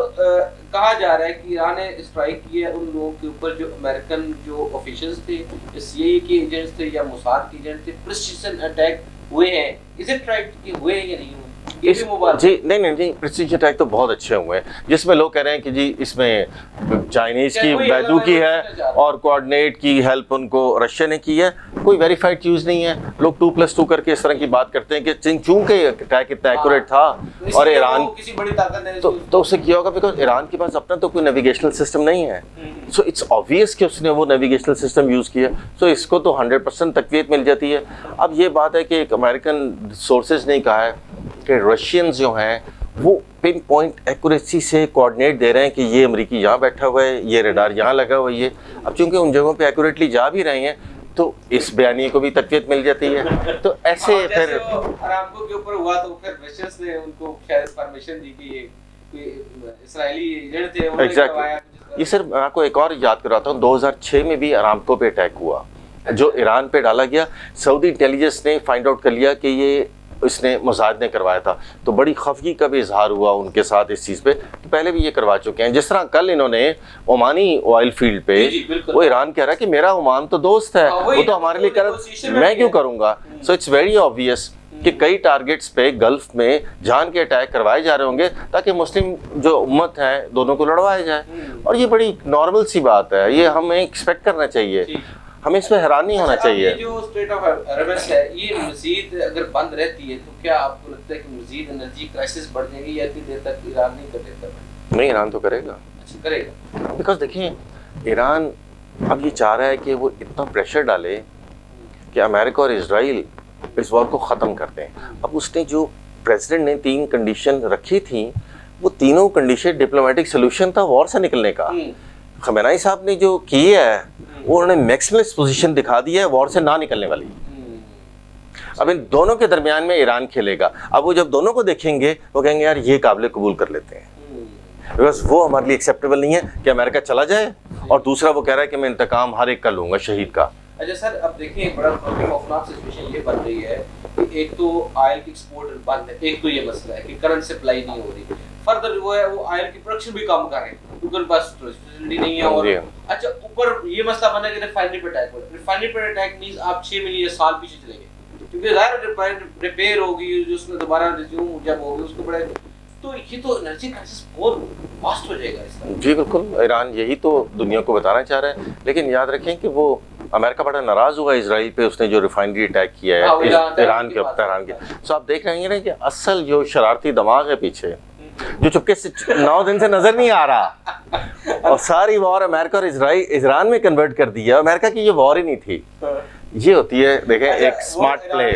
کہا جا رہا ہے کہ ایران نے اسٹرائک کی ہے ان لوگوں کے اوپر جو امریکن جو آفیشلز تھے، سی آئی اے کے ایجنٹس تھے یا موساد کے ایجنٹ تھے، پریسیشن اٹیک ہوئے ہیں. از اٹ رائٹ کہ ہوئے ہیں یا نہیں ہوئے؟ جی نہیں پریسیجن اٹیک تو بہت اچھے ہوئے ہیں، جس میں لوگ کہہ رہے ہیں کہ جی اس میں چائنیز کی بیدو کی ہے اور کوآرڈینیٹ کی ہیلپ ان کو رشیا نے کی ہے. کوئی ویریفائڈ چیز نہیں ہے. لوگ 2+2 کر کے اس طرح کی بات کرتے ہیں کہ چونکہ اٹیک اتنا ایکوریٹ تھا اور ایران تو اسے کیا ہوگا بیکاز ایران کے پاس اپنا تو کوئی نیویگیشنل سسٹم نہیں ہے. سو اٹس آبویس کہ اس نے وہ نیویگیشنل سسٹم یوز کیا. سو اس کو تو 100% تقویت مل جاتی ہے. اب یہ بات ہے کہ ایک امریکن سورسز نے کہا ہے کہ رشینز جو ہیں وہ پن پوائنٹ ایکوریسی سے کوآرڈینیٹ دے رہے ہیں کہ یہ امریکی یہاں بیٹھا ہوا ہے، یہ ریڈار یہاں لگا ہوا ہے. یہ اب چونکہ ان جگہوں پہ ایکوریٹلی جا بھی رہے ہیں تو اس بیانیے کو بھی تقویت مل جاتی ہے. تو ایسے پھر ارامکو کے اوپر ہوا تو پھر رشینز نے ان کو شاید پرمیشن دی کہ یہ اسرائیلی ایجنٹ تھے انہوں نے کروایا. یہ سر میں آپ کو ایک اور یاد کراتا ہوں، 2006 میں بھی ارامکو پہ اٹیک ہوا جو ایران پہ ڈالا گیا. سعودی انٹیلیجنس نے فائنڈ آؤٹ کر لیا کہ یہ اس نے موساد نے کروایا تھا، تو بڑی خفگی کا بھی اظہار ہوا ان کے ساتھ اس چیز پہ. تو پہلے بھی یہ کروا چکے ہیں. جس طرح کل انہوں نے عمانی آئل فیلڈ پہ وہ ایران کہہ رہا ہے کہ میرا عمان تو دوست ہے، وہ تو ہمارے لیے کر رہا، میں کیوں کروں گا. سو اٹس ویری آبویس کہ کئی ٹارگٹس پہ گلف میں جان کے اٹیک کروائے جا رہے ہوں گے تاکہ مسلم جو امت ہے دونوں کو لڑوایا جائے. اور یہ بڑی نارمل سی بات ہے، یہ ہمیں ایکسپیکٹ کرنا چاہیے، ہمیں اس میں حیران نہیں ہونا چاہیے. یہ جو اسٹیٹ آف اربس ہے یہ مزید اگر بند رہتی ہے تو کیا آپ کو لگتا ہے کہ مزید انرجی کرائسس بڑھ جائے گی یا اتنی دیر تک ایران نہیں کر دیتا؟ نہیں، ایران تو کرے گا. اچھا کرے گا، بیکاز دیکھیں ایران اب یہ چاہ رہا ہے کہ وہ اتنا پریشر ڈالے کہ امریکہ اور اسرائیل اس وار کو ختم کر دیں. اب اس نے جو پریزیڈنٹ نے 3 کنڈیشن رکھی تھیں وہ تینوں کنڈیشن ڈپلومیٹک سولوشن تھا وار سے نکلنے کا. خمینائی صاحب نے جو کی ہے وہ انہوں نے میکسیملسٹ پوزیشن دکھا دی ہے وار سے نہ نکلنے والی. اب ان دونوں کے درمیان میں ایران کھیلے گا. اب وہ جب دونوں کو دیکھیں گے وہ کہیں گے یار یہ قابل قبول کر لیتے ہیں، بیکاز وہ ہمارے لیے ایکسیپٹیبل نہیں ہے کہ امریکہ چلا جائے اور دوسرا وہ کہہ رہا ہے کہ میں انتقام ہر ایک کا لوں گا شہید کا. اچھا سر، اب دیکھیں بڑا خوفناک سچویشن یہ بن رہی ہے کہ ایک تو آئل کی ایکسپورٹ بند ہے، ایک تو یہ مسئلہ ہے کہ کرنٹ سپلائی نہیں ہو رہی. فردر وہ ہے وہ آئل کی پروڈکشن بھی کم کر رہے ہیں کیونکہ ان پاس فیسلٹی نہیں ہے. اور اچھا اوپر یہ مسئلہ بنا کہ ریفائنری پہ اٹیک ہو رہا ہے. ریفائنری پہ اٹیک مینز آپ 6 مہینے یا سال پیچھے چلے گئے کیونکہ ظاہر ریپیئر ہوگی جو اس میں دوبارہ ریزیوم جب ہوگی اس کو بڑے تو یہ تو انرجی کرائسس بہت واسٹ ہو جائے گا اس طرح. جی بالکل، ایران یہی تو دنیا کو بتانا چاہ رہا ہے. لیکن یاد رکھیں کہ وہ امریکہ بڑا ناراض ہوا اسرائیل پہ، اس نے جو ریفائنری اٹیک کیا ہے ایران کے اوپر. سو آپ دیکھ رہے ہیں نا کہ اصل جو شرارتی دماغ ہے پیچھے جو چپکے سے 9 دن سے نظر نہیں آ رہا اور ساری وار امریکہ اور ایران میں کنورٹ کر دیا. امریکہ کی یہ وار ہی نہیں تھی. یہ ہوتی ہے دیکھیں ایک اسمارٹ پلے.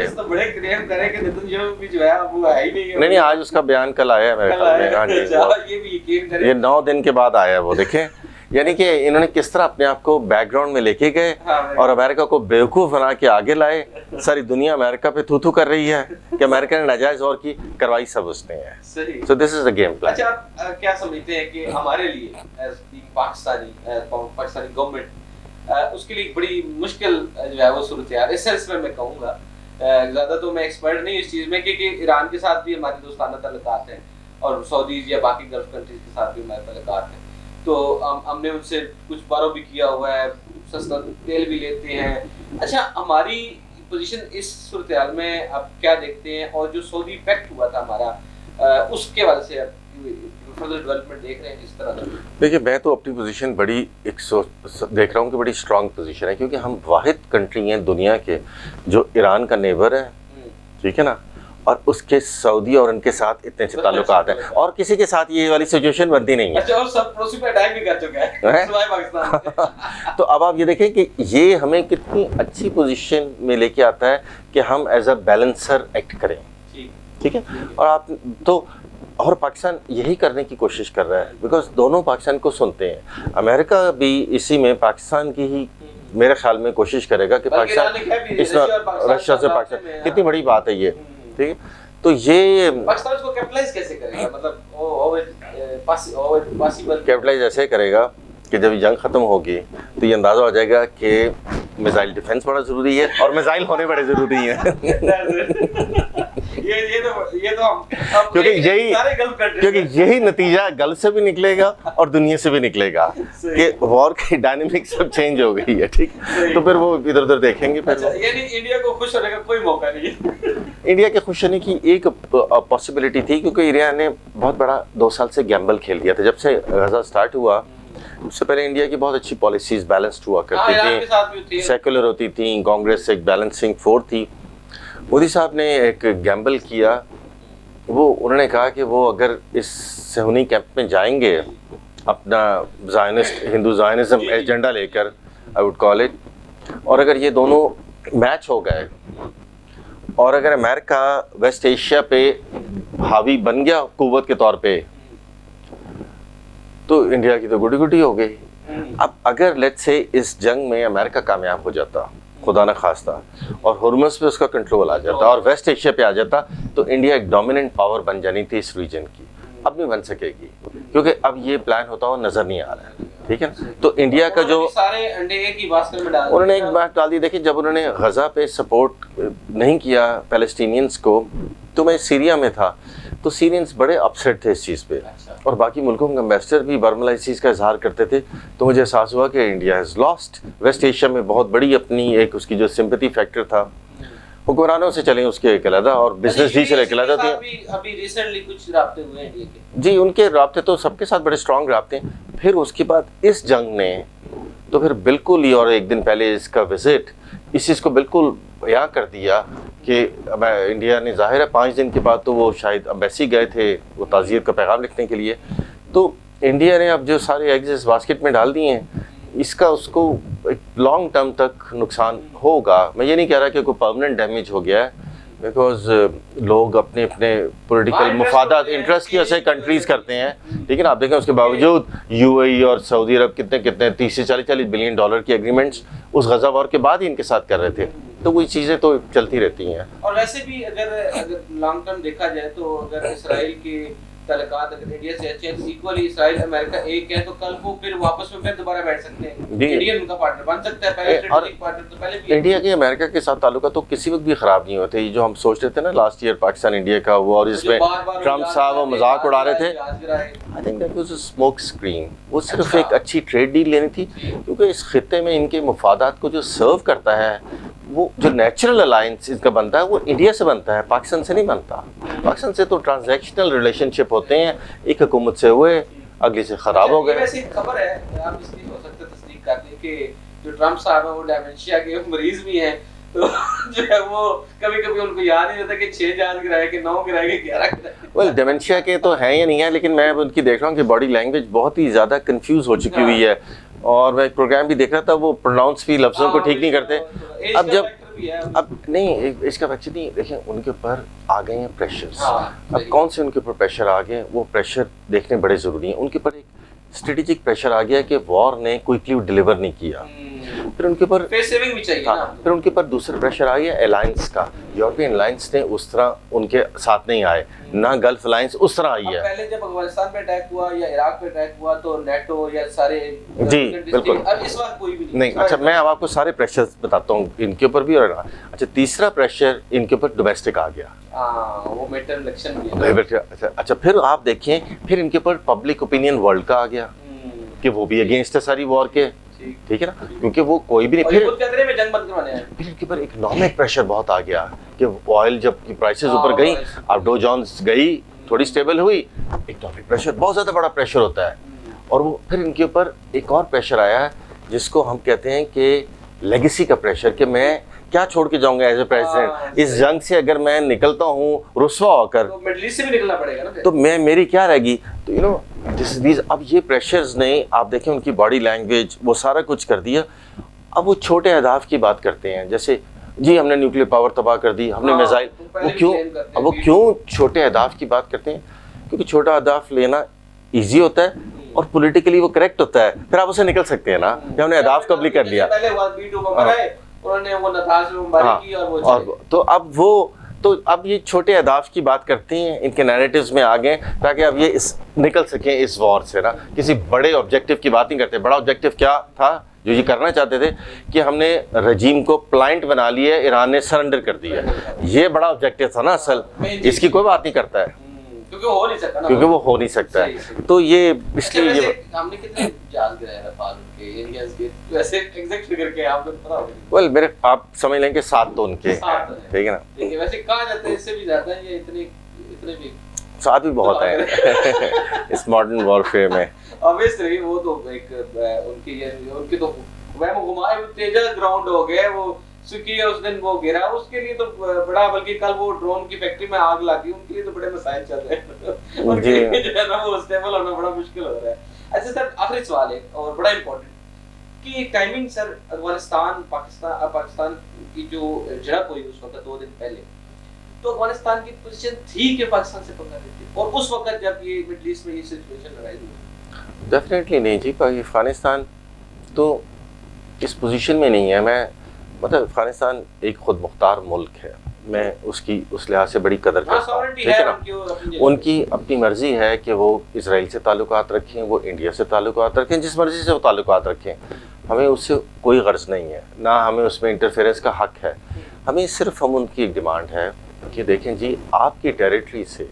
نہیں آج اس کا بیان کل آیا ہے میرے خیال میں، یہ 9 دن کے بعد آیا ہے وہ. دیکھیں یعنی کہ انہوں نے کس طرح اپنے آپ کو بیک گراؤنڈ میں لے کے گئے اور امریکہ کو بیوقوف بنا کے آگے لائے. ساری دنیا امریکہ پہ تھو کر رہی ہے کہ امریکہ نے ناجائز اور کی کروائی سب اس نے ہے. سو دس از دا گیم پلان. اچھا آپ کیا سمجھتے ہیں کہ ہمارے لیے پاکستانی گورنمنٹ اس کے لیے بڑی مشکل جو ہے وہ صورتحال اس سلسلے میں کہوں گا، زیادہ تو میں ایکسپرٹ نہیں اس چیز میں کیونکہ ایران کے ساتھ بھی ہمارے دوستانہ تعلقات ہیں اور سعودیز یا باقی گلف کنٹریز کے ساتھ بھی ہمارے تعلقات ہیں. تو ہم نے ان سے کچھ بارو بھی کیا ہوا ہے، سستا تیل بھی لیتے ہیں. اچھا ہماری پوزیشن اس صورتحال میں آپ کیا دیکھتے ہیں اور جو سعودی پیکٹ ہوا تھا ہمارا اس کے وجہ سے فردر ڈیولپمنٹ دیکھ رہے ہیں اس طرح؟ دیکھیے میں تو اپنی پوزیشن بڑی دیکھ رہا ہوں کہ بڑی اسٹرانگ پوزیشن ہے کیونکہ ہم واحد کنٹری ہیں دنیا کے جو ایران کا نیبر ہے، ٹھیک ہے نا، اور اس کے سعودی اور ان کے ساتھ اتنے سے تعلقات ہیں اور کسی کے ساتھ یہ والی سچویشن بنتی نہیں ہے. اچھا اور سب پڑوسی پہ اٹیک بھی کر چکا ہے سوائے پاکستان. تو اب آپ یہ دیکھیں کہ یہ ہمیں کتنی اچھی پوزیشن میں لے کے آتا ہے کہ ہم ایز اے بیلنسر ایکٹ کریں. ٹھیک ہے. اور آپ تو اور پاکستان یہی کرنے کی کوشش کر رہا ہے بیکاز دونوں پاکستان کو سنتے ہیں. امریکہ بھی اسی میں پاکستان کی ہی میرے خیال میں کوشش کرے گا کہ پاکستان اس رشیا سے پاکستان کتنی بڑی بات ہے یہ. ٹھیک ہے. تو یہ پاکستان اس کو کیپٹلائز کیسے کرے گا؟ مطلب کیپٹلائز ایسے کرے گا کہ جب جنگ ختم ہوگی تو یہ اندازہ ہو جائے گا کہ میزائل ڈیفنس بڑا ضروری ہے اور میزائل ہونے بڑے ضروری ہیں. کیونکہ یہی نتیجہ گلف سے بھی نکلے گا اور دنیا سے بھی نکلے گا کہ وار کی ڈائنامک سب چینج ہو گئی ہے. ٹھیک. تو پھر وہ ادھر ادھر دیکھیں گے. یعنی انڈیا کو خوش ہونے کا کوئی موقع نہیں ہے. انڈیا کے خوش ہونے کی ایک پاسبلٹی تھی کیونکہ انڈیا نے بہت بڑا 2 سال سے گیمبل کھیل دیا تھا. جب سے غزہ سٹارٹ ہوا اس سے پہلے انڈیا کی بہت اچھی پالیسیز بیلنسڈ ہوا کرتی تھیں, سیکولر ہوتی تھیں, کانگریس ایک بیلنسنگ فورس تھی. مودی صاحب نے ایک گیمبل کیا. وہ انہوں نے کہا کہ وہ اگر اس صہیونی کیمپ میں جائیں گے اپنا زائنسٹ ہندو زائنزم ایجنڈا لے کر آئی وڈ کال اٹ, اور اگر یہ دونوں میچ ہو گئے اور اگر امریکہ ویسٹ ایشیا پہ حاوی بن گیا قوت کے طور پہ تو انڈیا کی تو گڈی گڈی ہو گئی. اب اگر لیٹ سے اس جنگ میں امریکہ کامیاب ہو جاتا خدا نہ خواستہ اور ہرمز پہ اس کا کنٹرول آ جاتا اور ویسٹ ایشیا پہ آ جاتا تو انڈیا ایک ڈومیننٹ پاور بن جانی تھی اس ریجن کی. اب نہیں بن سکے گی کیونکہ اب یہ پلان ہوتا ہوا نظر نہیں آ رہا ہے. ٹھیک ہے. تو انڈیا کا جو سارے انڈے ایک ہی باسکٹ میں ڈال انہوں نے ایک بات ڈال دی. دیکھیں جب انہوں نے غزہ پہ سپورٹ نہیں کیا پیلسٹینینز کو تو میں سیریا میں تھا تو سیرینز بڑے اپسیٹ تھے اس چیز پہ اور باقی ملکوں کے امبیسڈر بھی برملا اس چیز کا اظہار کرتے تھے. تو مجھے احساس ہوا کہ India has lost. West Asia میں بہت بڑی اپنی ایک اس کی جو سمپتھی فیکٹر تھا حکمرانوں سے چلیں اس کے ایک علیحدہ اور بزنس ڈی سے علیحدہ تھے. ابھی ریسنٹلی کچھ رابطے ہوئے ہیں انڈیا کے. جی ان کے رابطے تو سب کے ساتھ بڑے اسٹرانگ رابطے ہیں. پھر اس کے بعد اس جنگ نے تو پھر بالکل ہی اور ایک دن پہلے اس کا وزٹ اس چیز کو بالکل بیان کر دیا کہ انڈیا نے ظاہر ہے 5 دن کے بعد تو وہ شاید امبیسی گئے تھے وہ تعزیت کا پیغام لکھنے کے لیے. تو انڈیا نے اب جو سارے ایگز اس باسکٹ میں ڈال دیے ہیں اس کا اس کو ایک لانگ ٹرم تک نقصان ہوگا. میں یہ نہیں کہہ رہا کہ کوئی پرماننٹ ڈیمیج ہو گیا ہے بیکاز لوگ اپنے اپنے پولیٹیکل مفادات انٹرسٹ کی وجہ سے کنٹریز کرتے ہیں. لیکن آپ دیکھیں اس کے باوجود یو اے ای اور سعودی عرب کتنے 30 سے 40 بلین ڈالر کی ایگریمنٹس اس غزہ وار کے بعد ہی ان کے ساتھ کر رہے تھے. تو وہی چیزیں تو چلتی رہتی ہیں. اور ویسے بھی اگر لانگ ٹرم دیکھا جائے تو اگر اسرائیل کے تعلقات اگر انڈیا سے اچھے ہیں ایکولی اسرائیل امریکہ ایک ہے تو کل وہ پھر واپس میں پھر دوبارہ بیٹھ سکتے ہیں. انڈیا ان کا پارٹنر بن سکتا ہے. پہلے اسٹریٹجک پارٹنر تو پہلے بھی انڈیا کے امریکہ کے ساتھ تعلقات تو کسی وقت بھی خراب نہیں ہوتے. یہ جو ہم سوچ رہے تھے نا لاسٹ ایئر پاکستان انڈیا کا وہ اور اس میں ٹرمپ صاحب وہ مذاق اڑا رہے تھے. I think that was a smoke screen. وہ صرف ایک اچھی ٹریڈ ڈیل لینی تھی کیونکہ اس خطے میں ان کے مفادات کو جو سرو کرتا ہے وہ جو نیچرل الائنس ان کا بنتا ہے وہ انڈیا سے بنتا ہے پاکستان سے نہیں بنتا. پاکستان سے تو ٹرانزیکشنل ریلیشن شپ ہوتے ہیں. ایک حکومت سے ہوئے اگلی سے خراب ہو گئے. ویسے خبر ہے آپ اس کی ہو سکتا ہے تصدیق کر دیں کہ جو ٹرمپ صاحب ہیں وہ ڈیمنشیا کے مریض بھی ہیں تو جو ہے وہ کبھی کبھی ان کو یاد نہیں رہتا کہ 6 جان گرائے کہ 9 گرائے کہ 11 گرائے. ویل ڈیمنشیا کے تو ہیں یا نہیں ہیں لیکن میں ان کی دیکھ رہا ہوں کہ باڈی لینگویج بہت ہی زیادہ کنفیوز ہو چکی ہوئی ہے. اور میں ایک پروگرام بھی دیکھ رہا تھا وہ پروناؤنس بھی لفظوں کو ٹھیک نہیں کرتے. اب جب اب نہیں اس کا ویکسین نہیں دیکھیں ان کے اوپر آ گئے ہیں پریشرز. اب کون سے ان کے اوپر پریشر آ گئے وہ پریشر دیکھنے بڑے ضروری ہیں. ان کے اوپر ایک اسٹریٹجک پریشر آ گیا کہ وار نے کوئکلی ڈیلیور نہیں کیا. پھر ان کے اوپر فیس سیونگ بھی چاہیے نا. پھر ان کے اوپر دوسرا پریشر آ گیا الائنس کا. یورپین الائنس نے اس طرح ان کے ساتھ نہیں آئے نہ گلف الائنس اس طرح آئی ہے. پہلے جب افغانستان پہ اٹیک ہوا یا عراق پہ اٹیک ہوا تو نیٹو یا سارے جی بالکل. اب اس وقت کوئی بھی نہیں. اچھا میں اب آپ کو سارے پریشرز بتاتا ہوں ان کے اوپر بھی. اور اچھا تیسرا پریشر ان کے اوپر ڈومیسٹک آ گیا. وہ میڈ ٹرم الیکشن بھی. اچھا پھر آپ دیکھیں پھر ان کے اوپر پبلک اوپینین ورلڈ کا آ گیا کہ وہ بھی اگینسٹ ہے ساری وار کے. ٹھیک ہے نا کیونکہ وہ کوئی بھی نہیں. پھر ان کے اوپر اکنامک پریشر بہت آ گیا کہ آئل جب کی پرائسز اوپر گئی اب ڈو جونز گئی تھوڑی اسٹیبل ہوئی. اکنامک پریشر بہت زیادہ بڑا پریشر ہوتا ہے. اور وہ پھر ان کے اوپر ایک اور پریشر آیا ہے جس کو ہم کہتے ہیں کہ لیگیسی کا پریشر کہ میں کیا چھوڑ کے جاؤں گا ایز اے پریزیڈنٹ؟ اس جنگ سے اگر میں نکلتا ہوں رسوا ہو کر تو مڈل ایسٹ سے بھی نکلنا پڑے گا نا، تو میری کیا رہے گی؟ تو یو نو دیز اب یہ پریشرز نے آپ دیکھیں ان کی باڈی لینگویج وہ سارا کچھ کر دیا. اب وہ چھوٹے اہداف کی بات کرتے ہیں، جیسے جی ہم نے نیوکلیر پاور تباہ کر دی، ہم نے میزائل. وہ کیوں چھوٹے اہداف کی بات کرتے ہیں؟ کیونکہ چھوٹا اہداف لینا ایزی ہوتا ہے اور پولیٹیکلی وہ کریکٹ ہوتا ہے، پھر آپ اسے نکل سکتے ہیں نا کہ ہم نے اہداف قبلی کر لیا. تو اب یہ چھوٹے اہداف کی بات کرتے ہیں، ان کے نیریٹیوز میں آ گئے تاکہ اب یہ نکل سکیں اس وار سے نا. کسی بڑے آبجیکٹو کی بات نہیں کرتے. بڑا آبجیکٹو کیا تھا جو یہ کرنا چاہتے تھے کہ ہم نے رجیم کو پلائنٹ بنا لیا، ایران نے سرنڈر کر دیا. یہ بڑا آبجیکٹو تھا نا اصل، اس کی کوئی بات نہیں کرتا ہے کیونکہ وہ ہو نہیں سکتا ہے. تو یہ اس لیے یہ ہم نے کتنے جہاز گرائے رفال کے انڈینز کے ویسے ایگزیکٹ فگر کے آپ کو پتہ ہوگا؟ ویل میرے آپ سمجھ لیں کہ 7 تو ان کے ٹھیک ہے نا. دیکھیں ویسے کہا جاتا ہے اس سے بھی زیادہ ہیں یا اتنے بھی 7 بھی بہت ہیں اس ماڈرن وارفیئر میں. obviously وہ تو ایک ان کی تو وہ گھمائے تیجا گراؤنڈ ہو گئے وہ سکی اس دن وہ گرا، اس کے لیے تو بڑا، بلکہ کل وہ ڈرون کی فیکٹری میں آگ لگی، ان کے لیے تو بڑے مسائل چل رہے ہیں، ان کے لیے جو ہے نا وہ اسٹیبل ہونا بڑا مشکل ہو رہا ہے. اچھا سر آخری سوال ہے اور بڑا امپورٹنٹ کہ ٹائمنگ سر افغانستان پاکستان کی جو جھڑپ ہوئی اس وقت 2 دن پہلے، تو افغانستان کی پوزیشن تھی کہ پاکستان سے پنگا لیتے اور اس وقت جب یہ مڈل ایسٹ میں یہ سچویشن لڑائی ہوئی؟ ڈیفینیٹلی نہیں جی. افغانستان تو اس پوزیشن میں نہیں ہے. میں مطلب افغانستان ایک خود مختار ملک ہے، میں اس کی اس لحاظ سے بڑی قدر کرتا ہوں، ٹھیک ہے نا. ان کی اپنی مرضی ہے کہ وہ اسرائیل سے تعلقات رکھیں، وہ انڈیا سے تعلقات رکھیں، جس مرضی سے وہ تعلقات رکھیں. ہمیں اس سے کوئی غرض نہیں ہے، نہ ہمیں اس میں انٹرفیئرنس کا حق ہے. ہمیں صرف ان کی ایک ڈیمانڈ ہے کہ دیکھیں جی آپ کی ٹیریٹری سے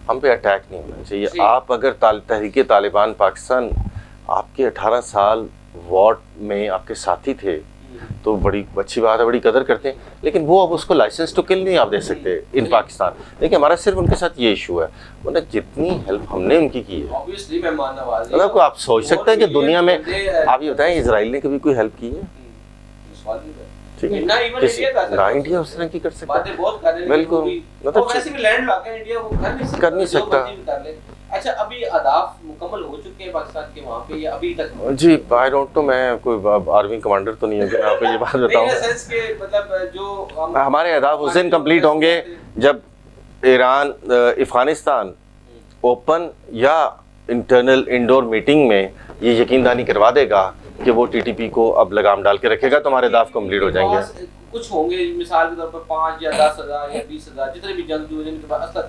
ہم پہ اٹیک نہیں ہونا چاہیے. آپ اگر تحریک طالبان پاکستان آپ کے 18 سال وار میں آپ کے ساتھی تھے تو بڑی اچھی بات ہے، بڑی قدر کرتے ہیں، لیکن وہ اب اس کو لائسنس ٹو کل نہیں آپ دے سکتے ان پاکستان. دیکھیں ہمارا صرف ان کے ساتھ یہ ایشو ہے، ورنہ جتنی ہیلپ ہم نے ان کی ہے مطلب کو آپ سوچ سکتے ہیں کہ دنیا میں آپ یہ بتائیں اسرائیل نے کبھی کوئی ہیلپ کی ہے؟ نہ انڈیا اس طرح کی کر سکتا ہے، بالکل کر نہیں سکتا. اچھا ابھی اہداف مکمل ہو چکے ہیں پاکستان کے وہاں پہ یا ابھی تک؟ جی آئی ڈونٹ نو، میں کوئی آرمی کمانڈر تو نہیں ہوں کہ میں آپ کو یہ بات بتاؤں. مطلب جو ہمارے اہداف اس دن کمپلیٹ ہوں گے جب ایران افغانستان اوپن یا انٹرنل انڈور میٹنگ میں یہ یقین دہانی کروا دے گا کہ وہ ٹی ٹی پی کو اب لگام ڈال کے رکھے گا تو ہمارے اہداف کمپلیٹ ہو جائیں گے. کچھ ہوں گے مثال کے طور پر 5 یا 10 ہزار یا 20 ہزار جتنے بھی جنگ جو ہیں اصل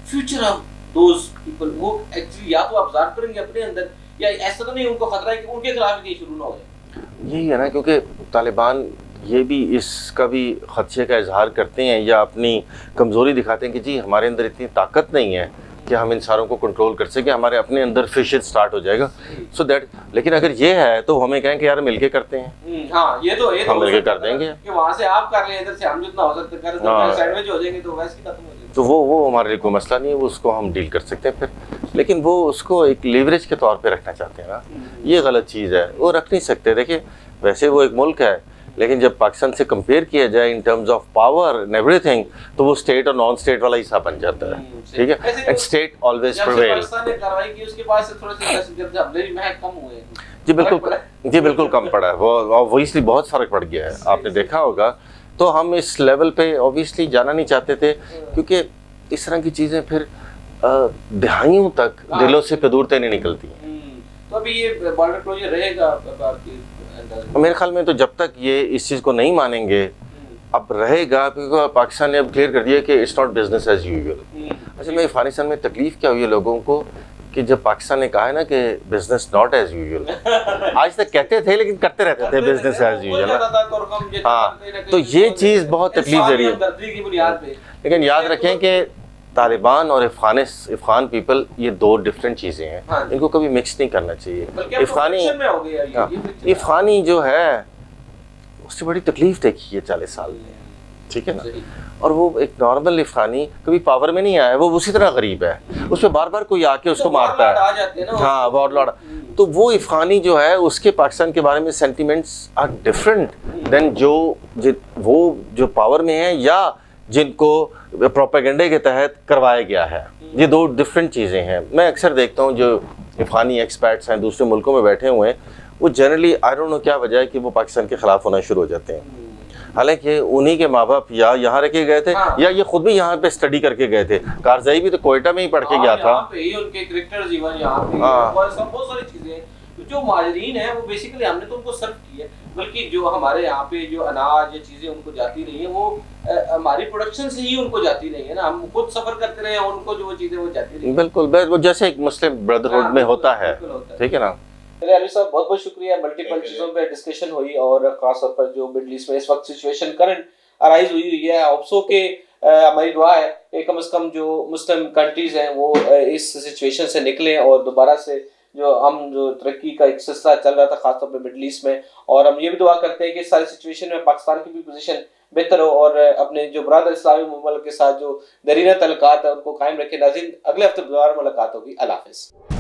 فیوچر آف دوز پیپل وہ ایکچولی یا تو آبزرو کریں گے اپنے اندر یا ایسا تو نہیں ان کو خطرہ ہے کہ ان کے خلاف بھی شروع نہ ہو جائے. یہی ہے نا، کیونکہ طالبان یہ بھی اس کا بھی خدشے کا اظہار کرتے ہیں یا اپنی کمزوری دکھاتے ہیں کہ جی ہمارے اندر اتنی طاقت نہیں ہے کہ ہم ان ساروں کو کنٹرول کر سکیں، ہمارے اپنے اندر فشر سٹارٹ ہو جائے گا. سو دیٹ لیکن اگر یہ ہے تو ہمیں کہیں کہ یار مل کے کرتے ہیں. ہاں یہ تو ہم مل کے کر دیں گے کہ وہاں سے آپ کر لیں، ادھر سے ہم جتنا ہو سکتا ہے کر سینڈوچ ہو جائیں گے تو ویسے ختم ہو جائے گا. تو وہ ہمارے لیے کوئی مسئلہ نہیں ہے، وہ اس کو ہم ڈیل کر سکتے ہیں پھر. لیکن وہ اس کو ایک لیوریج کے طور پہ رکھنا چاہتے ہیں نا، یہ غلط چیز ہے. وہ رکھ نہیں سکتے. دیکھیں ویسے وہ ایک ملک ہے لیکن جب پاکستان سے کمپیئر کیا جائے in terms of power and every thing تو وہ اسٹیٹ اور نان اسٹیٹ والا حصہ بن جاتا ہے. ٹھیک ہے، and state always prevail. Pakistan نے کارروائی کی اس کے بعد سے تھوڑے سے دہشت گرد حملے بھی محض کم ہوئے ہیں. جی بالکل کم پڑا ہے وہ، اوبویسلی بہت فرق پڑ گیا ہے، آپ نے دیکھا ہوگا. تو ہم اس لیول پہ اوبویسلی جانا نہیں چاہتے تھے کیونکہ اس طرح کی چیزیں پھر دہائیوں تک دلوں سے پدورتے نہیں نکلتی ہیں. تو ابھی یہ بارڈر کلوزر رہے گا میرے خیال میں، تو جب تک یہ اس چیز کو نہیں مانیں گے اب رہے گا، کیونکہ پاکستان نے اب کلیئر کر دیا کہ it's not business as usual. اچھا میں افغانستان میں تکلیف کیا ہوئی ہے لوگوں کو کہ جب پاکستان نے کہا ہے نا کہ بزنس ناٹ ایز یوزول، آج تک کہتے تھے لیکن کرتے رہتے تھے بزنس ایز یوزول. ہاں تو یہ چیز بہت تکلیف دے رہی ہے. لیکن یاد رکھیں کہ طالبان اور افغان پیپل یہ 2 ڈفرینٹ چیزیں ہیں، ان کو کبھی مکس نہیں کرنا چاہیے. افغانی جو ہے اس سے بڑی تکلیف دیکھی ہے 40 سال میں. ٹھیک ہے نا. اور وہ ایک نارمل افغانی کبھی پاور میں نہیں آیا, وہ اسی طرح غریب ہے, اس پہ بار بار کوئی آ کے اس کو مارتا ہے. ہاں وار لارڈ. تو وہ افغانی جو ہے اس کے پاکستان کے بارے میں سینٹیمنٹس آر ڈفرینٹ دین وہ جو پاور میں ہیں یا جن کو پروپیگنڈے کے تحت کروایا گیا ہے. یہ دو ڈفرینٹ چیزیں ہیں. میں اکثر دیکھتا ہوں جو افغانی ایکسپیٹس ہیں دوسرے ملکوں میں بیٹھے ہوئے ہیں, وہ جنرلی آئی ڈونٹ نو کیا وجہ ہے کہ وہ پاکستان کے خلاف ہونا شروع ہو جاتے ہیں, حالانکہ انہی کے ماں باپ یا یہاں رکھے گئے تھے یا یہ خود بھی یہاں پہ اسٹڈی کر کے گئے تھے. کارزائی بھی تو کوئٹہ میں ہی پڑھ کے گیا تھا. بہت ساری چیزیں جو مہاجرین ہیں وہ بیسیکلی ہم نے تو ان کو سرو کیا, بلکہ جو ہمارے یہاں پہ جو اناج یا چیزیں ان کو جاتی رہی ہیں وہ ہماری پروڈکشن سے ہی ان کو جاتی رہی ہے نا. ہم خود سفر کرتے رہے ہیں, ان کو جو وہ چیزیں وہ جاتی رہی. بالکل جیسے ایک مسلم بردرہڈ میں ہوتا ہے, ٹھیک ہے نا. علی صاحب بہت بہت شکریہ. ملٹیپل چیزوں پہ ڈسکشن ہوئی اور خاص طور پر جو مڈل ایسٹ میں اس وقت سچویشن کرنٹ ارائز ہوئی ہے, ہوپسو کہ ہماری دعا ہے کہ کم از کم جو مسلم کنٹریز ہیں وہ اس سچویشن سے نکلیں اور دوبارہ سے جو ترقی کا ایک سلسلہ چل رہا تھا خاص طور پہ مڈل ایسٹ میں, اور ہم یہ بھی دعا کرتے ہیں کہ اس ساری سچویشن میں پاکستان کی بھی پوزیشن بہتر ہو اور اپنے جو برادر اسلامی ممالک کے ساتھ جو دیرینہ تعلقات ہیں ان کو قائم رکھے. ناظرین اگلے ہفتے دوبارہ ملاقات ہوگی. اللہ حافظ.